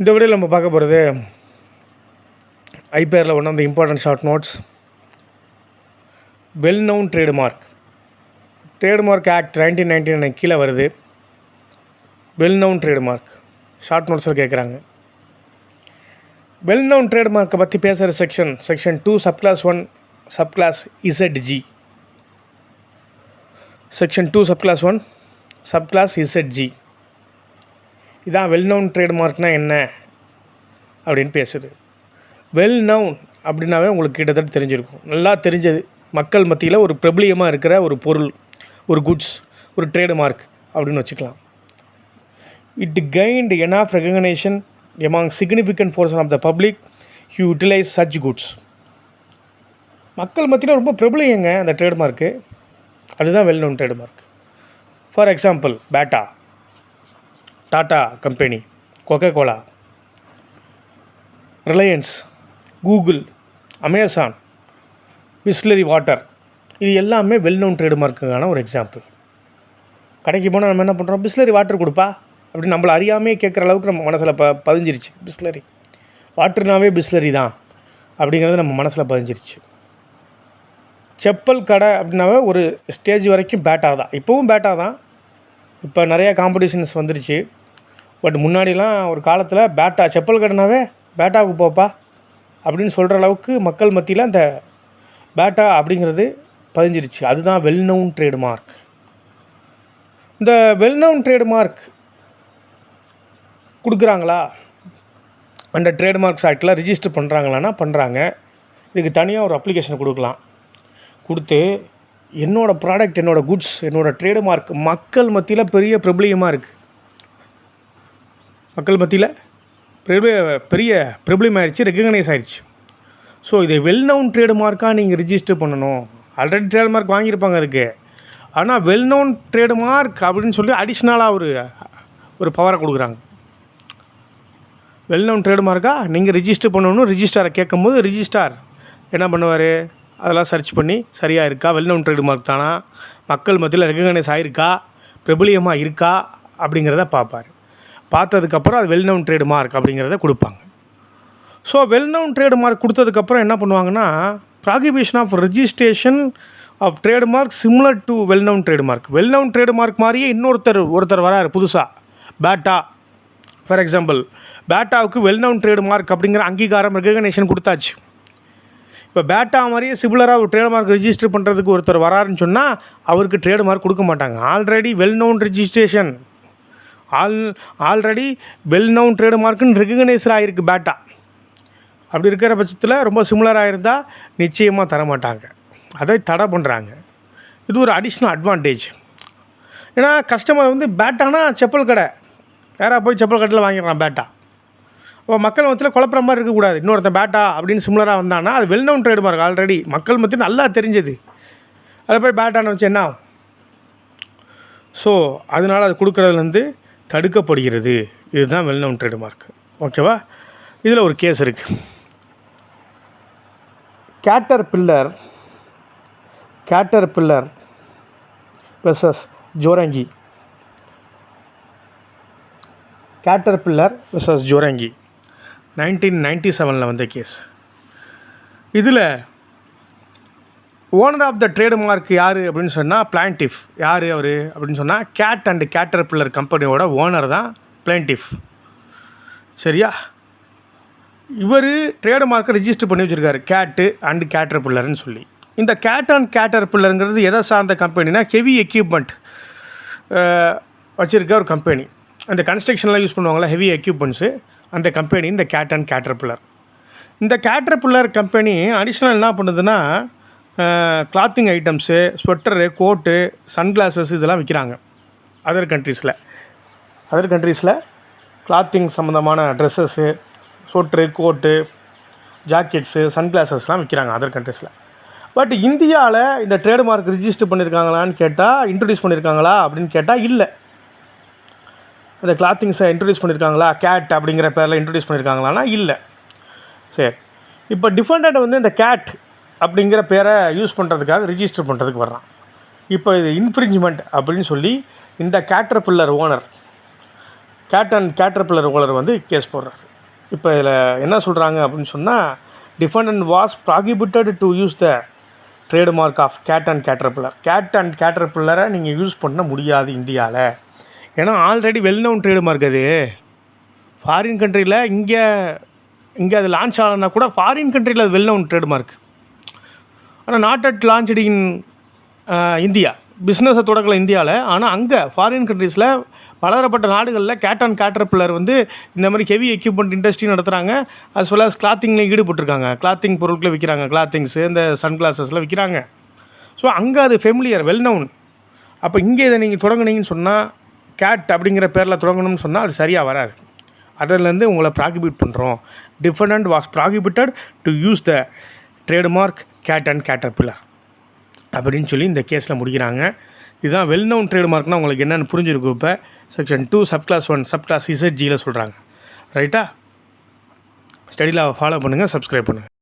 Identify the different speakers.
Speaker 1: இந்த வீடியோவில் நம்ம பார்க்க போகிறது ஐபிஆரில் one of the important short notes. Well known trademark act 1999 கீழே வருது. வெல் நவுன் ட்ரேட்மார்க் ஷார்ட் நோட்ஸில் கேட்குறாங்க. வெல் நவுன் ட்ரேட்மார்க்கை பற்றி பேசுகிற section 2 subclause 1 subclause Z G. Section 2 subclause 1 subclause Z G இதான் வெல் நவுன் ட்ரேட்மார்க்னால் என்ன அப்படின்னு பேசுது. வெல் நவுன் அப்படின்னாவே உங்களுக்கு கிட்டத்தட்ட தெரிஞ்சிருக்கும், நல்லா தெரிஞ்சது, மக்கள் மத்தியில் ஒரு பிரபலியமாக இருக்கிற ஒரு பொருள், ஒரு குட்ஸ், ஒரு ட்ரேட்மார்க் அப்படின்னு வச்சுக்கலாம். It gained enough recognition among significant portion of the public you utilise such goods. மக்கள் மத்தியில் ரொம்ப பிரபலியங்க அந்த ட்ரேட்மார்க்கு, அதுதான் well known trademark. For example, Bata, Tata company, Coca Cola, Reliance, Google, Amazon, Bisleri water, இது எல்லாமே வெல் நவுன் ட்ரேட்மார்க்குக்கான ஒரு எக்ஸாம்பிள். கடைக்கு போனால் நம்ம என்ன பண்ணுறோம், பிஸ்லரி வாட்டர் கொடுப்பா அப்படின்னு நம்மளை அறியாமே கேட்குற அளவுக்கு நம்ம மனசில் பதிஞ்சிருச்சு. பிஸ்லரி வாட்டர்னாவே பிஸ்லரி தான் அப்படிங்கிறது நம்ம மனசில் பதிஞ்சிருச்சு. செப்பல் கடை அப்படின்னாவே ஒரு ஸ்டேஜ் வரைக்கும் பேட்டா தான், இப்போவும் பேட்டா தான். இப்போ நிறையா காம்படிஷன்ஸ் வந்துருச்சு. பட் முன்னாடிலாம் ஒரு காலத்தில் பேட்டா, செப்பல் கடைனாவே பேட்டாவுக்கு போப்பா அப்படின்னு சொல்கிற அளவுக்கு மக்கள் மத்தியில் அந்த பேட்டா அப்படிங்கிறது பதிஞ்சிருச்சு. அதுதான் வெல் நவுன் ட்ரேட்மார்க். இந்த வெல் நவுன் ட்ரேட்மார்க் கொடுக்குறாங்களா, அந்த ட்ரேட்மார்க்ஸ் ஆக்டில் ரிஜிஸ்டர் பண்ணுறாங்களான்னா பண்ணுறாங்க. இதுக்கு தனியாக ஒரு அப்ளிகேஷன் கொடுக்கலாம். கொடுத்து என்னோடய ப்ராடக்ட், என்னோடய குட்ஸ், என்னோடய ட்ரேட்மார்க் மக்கள் மத்தியில் பெரிய பிரபலியமாக இருக்குது, மக்கள் மத்தியில் பெரிய பிரபலியம் ஆயிடுச்சு, ரெகக்னைஸ் ஆயிடுச்சு. ஸோ இதை வெல் நவுன் ட்ரேட்மார்க்காக நீங்கள் ரிஜிஸ்டர் பண்ணணும். ஆல்ரெடி ட்ரேட்மார்க் வாங்கியிருப்பாங்க அதுக்கு, ஆனால் வெல் நவுன் ட்ரேட்மார்க் அப்படின்னு சொல்லி அடிஷ்னலாக ஒரு பவரை கொடுக்குறாங்க. வெல் நவுன் ட்ரேட்மார்க்காக நீங்கள் ரிஜிஸ்டர் பண்ணணும். ரிஜிஸ்டாரை கேட்கும்போது ரிஜிஸ்டார் என்ன பண்ணுவார், அதெல்லாம் சர்ச் பண்ணி சரியாக இருக்கா, வெல் நவுன் ட்ரேட்மார்க் தானா, மக்கள் மத்தியில் ரெகக்னைஸ் ஆகிருக்கா, பிரபலியமாக இருக்கா அப்படிங்கிறத பார்ப்பார். பார்த்ததுக்கப்புறம் அது வெல் நவுன் ட்ரேட்மார்க் அப்படிங்கிறத கொடுப்பாங்க. ஸோ வெல் நவுன் ட்ரேட்மார்க் கொடுத்ததுக்கப்புறம் என்ன பண்ணுவாங்கன்னா, prohibition of registration of trademark similar to well known trademark. Well known trademark மாதிரியே ஒருத்தர் வராரு புதுசாக, பேட்டா. ஃபார் எக்ஸாம்பிள், பேட்டாவுக்கு வெல் நவுன் ட்ரேட்மார்க் அப்படிங்கிற அங்கீகாரம், ரெகக்னேஷன் கொடுத்தாச்சு. இப்போ பேட்டா மாதிரியே சிமிலராக ஒரு ட்ரேட்மார்க் ரெஜிஸ்டர் பண்ணுறதுக்கு ஒருத்தர் வராருன்னு சொன்னால் அவருக்கு ட்ரேட்மார்க் கொடுக்க மாட்டாங்க. Already well known registration, already well known ட்ரேட்மார்க்குன்னு ரெகக்னைஸ்ட் ஆகிருக்கு பேட்டா. அப்படி இருக்கிற பட்சத்தில் ரொம்ப சிமிலராக இருந்தால் நிச்சயமாக தரமாட்டாங்க, அதை தடை பண்ணுறாங்க. இது ஒரு அடிஷ்னல் அட்வான்டேஜ். ஏன்னா கஸ்டமர் வந்து பேட்டானா செப்பல் கடை, யாராக போய் செப்பல் கடையில் வாங்கிடுறான் பேட்டா. இப்போ மக்கள் மத்தியில் குழப்பற மாதிரி இருக்கக்கூடாது. இன்னொருத்தன் பேட்டா அப்படின்னு சிமிலராக வந்தான்னா அது வெல் நவுன் ட்ரேட்மார்க், ஆல்ரெடி மக்கள் மத்தியில் நல்லா தெரிஞ்சது, அதை போய் பேட்டான்னு வச்சு என்ன ஆகும்? ஸோ அதனால் அது கொடுக்குறதுலேருந்து தடுக்கப்படுகிறது. இதுதான் வெல் நவுன் ட்ரேட்மார்க். ஓகேவா? இதில் ஒரு கேஸ் இருக்குது. Caterpillar versus Jorangi. Caterpillar versus Jorangi 1997 வந்த கேஸ். இதில் ஓனர் ஆஃப் த ட்ரேட்மார்க் யார் அப்படின்னு சொன்னால் பிளான்டிஃப். யார் அவர் அப்படின்னு சொன்னால் கேட் அண்ட் கேட்டர்பில்லர் கம்பெனியோட ஓனர் தான் பிளான்டிஃப். சரியா? இவர் ட்ரேட்மார்க்கை ரிஜிஸ்டர் பண்ணி வச்சுருக்காரு, கேட்டு அண்டு கேட்டர்பில்லர்னு சொல்லி. இந்த கேட் அண்ட் கேட்டர்பில்லருங்கிறது எதை சார்ந்த கம்பெனினா, ஹெவி எக்யூப்மெண்ட் வச்சுருக்க ஒரு கம்பெனி. அந்த கன்ஸ்ட்ரக்ஷன்லாம் யூஸ் பண்ணுவாங்களா, ஹெவி எக்யூப்மெண்ட்ஸு, அந்த கம்பெனி இந்த கேட் அண்ட் கேட்டர்பில்லர். இந்த கேட்டர்பில்லர் கம்பெனி அடிஷ்னல் என்ன பண்ணுதுன்னா, கிளாத்திங் ஐட்டம்ஸு, ஸ்வெட்டரு, கோட்டு, சன்கிளாஸஸ் இதெல்லாம் விற்கிறாங்க. அதர் கண்ட்ரீஸில் கிளாத்திங் சம்மந்தமான ட்ரெஸ்ஸஸ்ஸு, ஸ்வெட்ரு, கோட்டு, ஜாக்கெட்ஸு, சன்கிளாஸஸ்லாம் விற்கிறாங்க அதர் கண்ட்ரீஸில். பட் இந்தியாவில் இந்த ட்ரேட்மார்க் ரிஜிஸ்டர் பண்ணியிருக்காங்களான்னு கேட்டால், இன்ட்ரடியூஸ் பண்ணியிருக்காங்களா அப்படின்னு கேட்டால் இல்லை. அந்த கிளாத்திங்ஸை இன்ட்ரடியூஸ் பண்ணியிருக்காங்களா, கேட் அப்படிங்கிற பேரில் இன்ட்ரடியூஸ் பண்ணியிருக்காங்களான்னா இல்லை. சரி, இப்போ டிஃபெண்டன்ட் வந்து இந்த கேட் அப்படிங்கிற பேரை யூஸ் பண்ணுறதுக்காக ரிஜிஸ்டர் பண்ணுறதுக்கு வர்றான். இப்போ இது இன்ஃப்ரிஞ்ச்மெண்ட் அப்படின்னு சொல்லி இந்த Caterpillar owner, Cat and Caterpillar owner வந்து கேஸ் போடுறாரு. இப்போ இதில் என்ன சொல்கிறாங்க அப்படின்னு சொன்னால், defendant was prohibited to use the trademark of Cat and Caterpillar. Cat and கேட்டர்பில்லரை நீங்கள் யூஸ் பண்ண முடியாது இந்தியாவில். ஏன்னா ஆல்ரெடி வெல் நவுன் ட்ரேட்மார்க் அது. ஃபாரின் கண்ட்ரியில் இங்கே அது லான்ச் ஆகலைன்னா கூட ஃபாரின் கண்ட்ரியில் அது வெல் நவுன் ட்ரேட்மார்க். ஆனால் not at launched in India. பிஸ்னஸை தொடக்கல இந்தியாவில். ஆனால் அங்கே ஃபாரின் கண்ட்ரீஸில் பலதரப்பட்ட நாடுகளில் கேட் அண்ட் கேட்டர்பில்லர் வந்து இந்த மாதிரி ஹெவி எக்யூப்மெண்ட் இண்டஸ்ட்ரி நடத்துகிறாங்க. அஸ் வெல் அஸ் கிளாத்திங்லேயும் ஈடுபட்டிருக்காங்க. கிளாத்திங் பொருட்களை விற்கிறாங்க. கிளாத்திங்ஸு இந்த சன்கிளாஸஸ்லாம் விற்கிறாங்க. ஸோ அங்கே அது ஃபெமிலியர், வெல் நவுன். அப்போ இங்கே இதை நீங்கள் தொடங்குனீங்கன்னு சொன்னால், கேட் அப்படிங்கிற பேரில் தொடங்கணும்னு சொன்னால் அது சரியாக வராது. அதிலேருந்து உங்களை ப்ராகிபிட் பண்ணுறோம். Defendant was prohibited to use the trademark Cat and Caterpillar அப்படின்னு சொல்லி இந்த கேஸில் முடிக்கிறாங்க. இதுதான் வெல் நவுன் ட்ரேட்மார்க்னால் உங்களுக்கு என்னென்னு புரிஞ்சிருக்கும். இப்போ செக்ஷன் 2 சப்கிளாஸ் 1 சப்கிளாஸ் ZGயில் சொல்கிறாங்க. ரைட்டா? ஸ்டடியில் ஃபாலோ பண்ணுங்கள், சப்ஸ்கிரைப் பண்ணுங்கள்.